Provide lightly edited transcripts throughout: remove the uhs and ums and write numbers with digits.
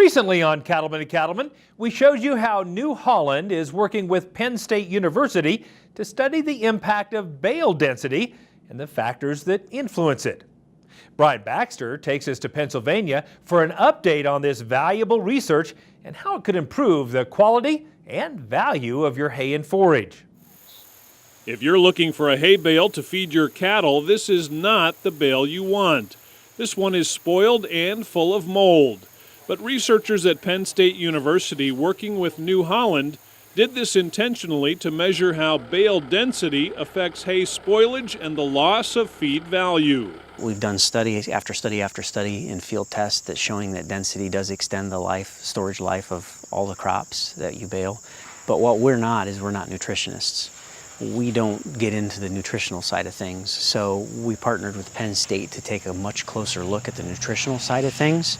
Recently on Cattlemen and Cattlemen, we showed you how New Holland is working with Penn State University to study the impact of bale density and the factors that influence it. Brian Baxter takes us to Pennsylvania for an update on this valuable research and how it could improve the quality and value of your hay and forage. If you're looking for a hay bale to feed your cattle, this is not the bale you want. This one is spoiled and full of mold. But researchers at Penn State University working with New Holland did this intentionally to measure how bale density affects hay spoilage and the loss of feed value. We've done study after study after study in field tests that's showing that density does extend the storage life of all the crops that you bale. But what we're not is we're not nutritionists. We don't get into the nutritional side of things. So we partnered with Penn State to take a much closer look at the nutritional side of things.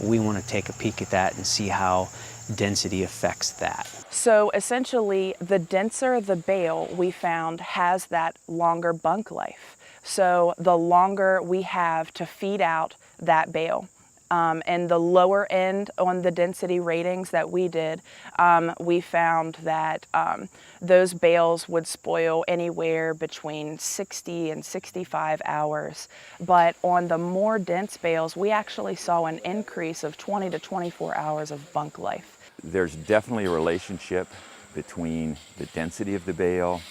We want to take a peek at that and see how density affects that. So essentially, the denser the bale we found has that longer bunk life. So the longer we have to feed out that bale. And the lower end on the density ratings that we did, we found that those bales would spoil anywhere between 60 and 65 hours. But on the more dense bales, we actually saw an increase of 20 to 24 hours of bunk life. There's definitely a relationship between the density of the bale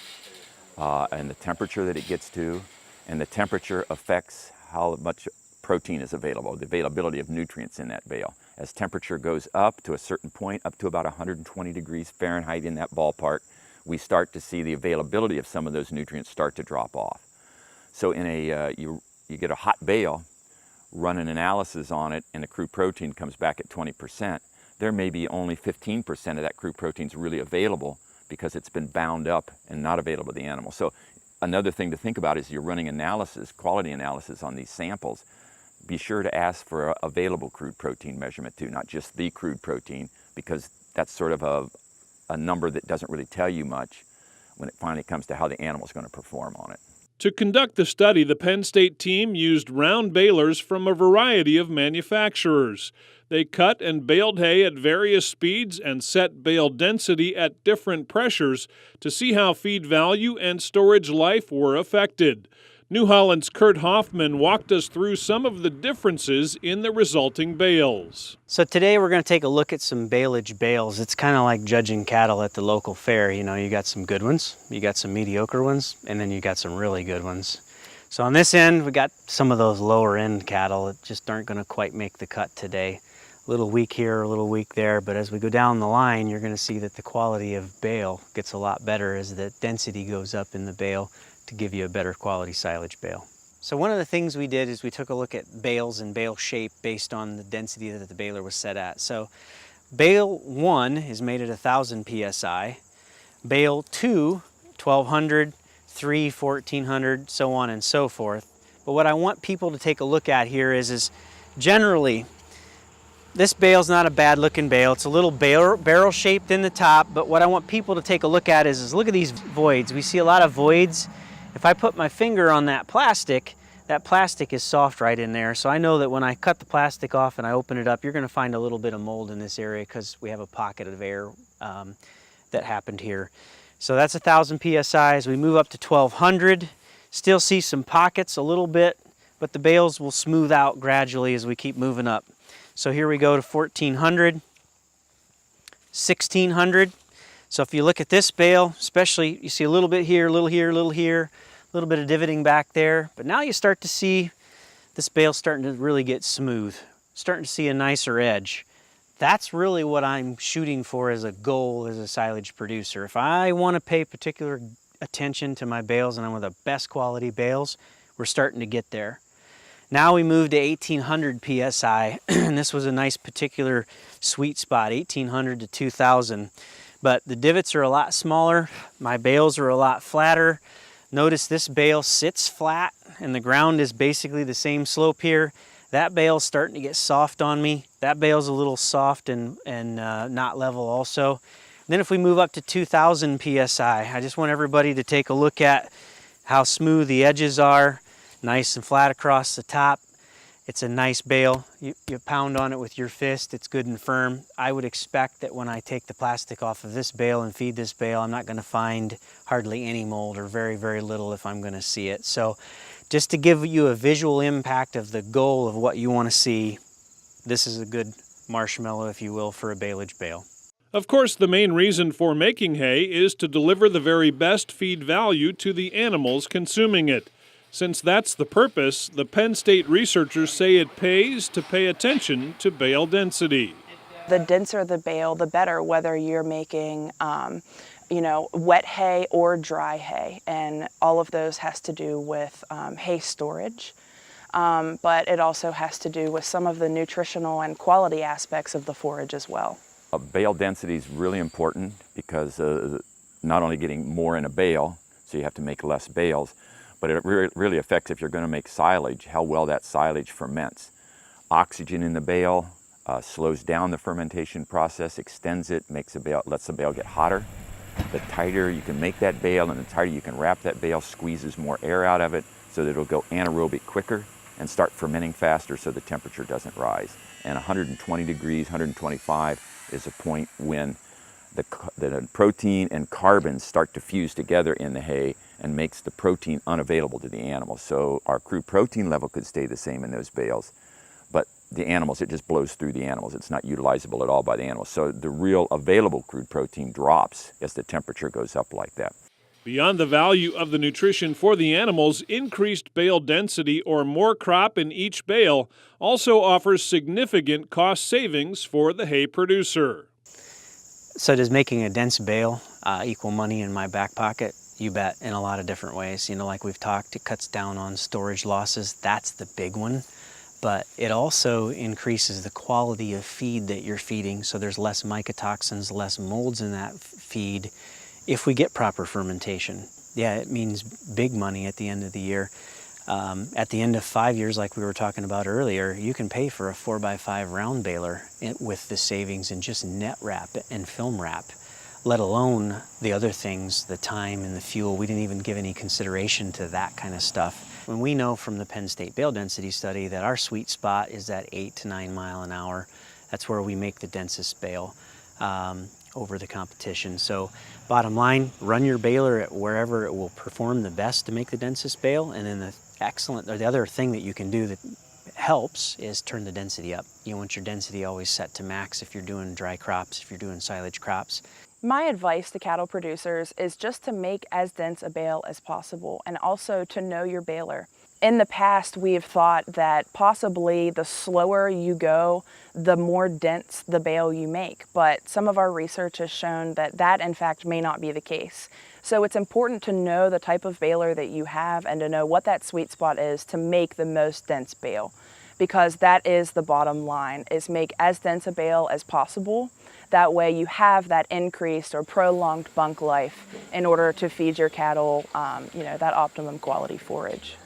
and the temperature that it gets to, and the temperature affects how much protein is available, the availability of nutrients in that bale. As temperature goes up to a certain point, up to about 120 degrees Fahrenheit in that ballpark, we start to see the availability of some of those nutrients start to drop off. So in you get a hot bale, run an analysis on it, and the crude protein comes back at 20%. There may be only 15% of that crude protein is really available because it's been bound up and not available to the animal. So another thing to think about is you're running analysis, quality analysis on these samples. Be sure to ask for an available crude protein measurement too, not just the crude protein, because that's sort of a number that doesn't really tell you much when it finally comes to how the animal is going to perform on it. To conduct the study, the Penn State team used round balers from a variety of manufacturers. They cut and baled hay at various speeds and set bale density at different pressures to see how feed value and storage life were affected. New Holland's Kurt Hoffman walked us through some of the differences in the resulting bales. So today we're going to take a look at some baleage bales. It's kind of like judging cattle at the local fair. You know, you got some good ones, you got some mediocre ones, and then you got some really good ones. So on this end, we got some of those lower end cattle that just aren't going to quite make the cut today. A little weak here, a little weak there, but as we go down the line, you're going to see that the quality of bale gets a lot better as the density goes up in the bale to give you a better quality silage bale. So one of the things we did is we took a look at bales and bale shape based on the density that the baler was set at. So bale 1 is made at 1,000 psi, bale 2, 1,200, 3, 1,400, so on and so forth. But what I want people to take a look at here is generally, this bale's not a bad looking bale. It's a little barrel shaped in the top, but what I want people to take a look at is look at these voids. We see a lot of voids. If I put my finger on that plastic is soft right in there. So I know that when I cut the plastic off and I open it up, you're going to find a little bit of mold in this area because we have a pocket of air that happened here. So that's 1,000 psi. As we move up to 1,200, still see some pockets a little bit, but the bales will smooth out gradually as we keep moving up. So here we go to 1,400, 1,600. So if you look at this bale, especially, you see a little bit here, a little here, a little here, a little bit of divoting back there. But now you start to see this bale starting to really get smooth, starting to see a nicer edge. That's really what I'm shooting for as a goal as a silage producer. If I want to pay particular attention to my bales and I want the best quality bales, we're starting to get there. Now we move to 1,800 psi, and this was a nice particular sweet spot, 1,800 to 2,000. But the divots are a lot smaller, my bales are a lot flatter. Notice this bale sits flat and the ground is basically the same slope here. That bale's starting to get soft on me. That bale's a little soft and not level also. Then if we move up to 2,000 psi, I just want everybody to take a look at how smooth the edges are, nice and flat across the top. It's a nice bale. You pound on it with your fist, it's good and firm. I would expect that when I take the plastic off of this bale and feed this bale, I'm not going to find hardly any mold, or very, very little if I'm going to see it. So just to give you a visual impact of the goal of what you want to see, this is a good marshmallow, if you will, for a baleage bale. Of course, the main reason for making hay is to deliver the very best feed value to the animals consuming it. Since that's the purpose, the Penn State researchers say it pays to pay attention to bale density. The denser the bale, the better, whether you're making wet hay or dry hay. And all of those has to do with hay storage. But it also has to do with some of the nutritional and quality aspects of the forage as well. Bale density is really important because not only getting more in a bale, so you have to make less bales, but it really affects, if you're going to make silage, how well that silage ferments. Oxygen in the bale slows down the fermentation process, extends it, makes the bale, lets the bale get hotter. The tighter you can make that bale and the tighter you can wrap that bale, squeezes more air out of it so that it'll go anaerobic quicker and start fermenting faster so the temperature doesn't rise. And 120 degrees, 125 is a point when the protein and carbons start to fuse together in the hay and makes the protein unavailable to the animals. So our crude protein level could stay the same in those bales, but the animals, it just blows through the animals. It's not utilizable at all by the animals. So the real available crude protein drops as the temperature goes up like that. Beyond the value of the nutrition for the animals, increased bale density or more crop in each bale also offers significant cost savings for the hay producer. So does making a dense bale equal money in my back pocket? You bet, in a lot of different ways. You know, like we've talked, it cuts down on storage losses. That's the big one. But it also increases the quality of feed that you're feeding, so there's less mycotoxins, less molds in that feed if we get proper fermentation. Yeah, it means big money at the end of the year. At the end of 5 years, like we were talking about earlier, you can pay for a 4x5 round baler with the savings in just net wrap and film wrap, let alone the other things, the time and the fuel. We didn't even give any consideration to that kind of stuff. When we know from the Penn State bale density study that our sweet spot is at 8 to 9 mile an hour, that's where we make the densest bale over the competition. So bottom line, run your baler at wherever it will perform the best to make the densest bale, and then the other thing that you can do that helps is turn the density up. You want your density always set to max if you're doing dry crops, if you're doing silage crops. My advice to cattle producers is just to make as dense a bale as possible, and also to know your baler. In the past, we have thought that possibly the slower you go, the more dense the bale you make. But some of our research has shown that that, in fact, may not be the case. So it's important to know the type of baler that you have and to know what that sweet spot is to make the most dense bale. Because that is the bottom line, is make as dense a bale as possible. That way you have that increased or prolonged bunk life in order to feed your cattle that optimum quality forage.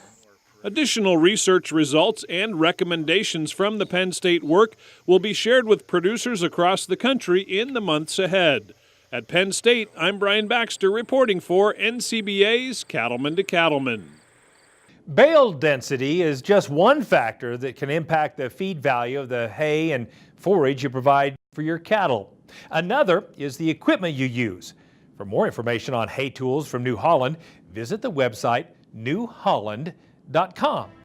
Additional research results and recommendations from the Penn State work will be shared with producers across the country in the months ahead. At Penn State, I'm Brian Baxter reporting for NCBA's Cattleman to Cattleman. Bale density is just one factor that can impact the feed value of the hay and forage you provide for your cattle. Another is the equipment you use. For more information on hay tools from New Holland, visit the website newholland.com.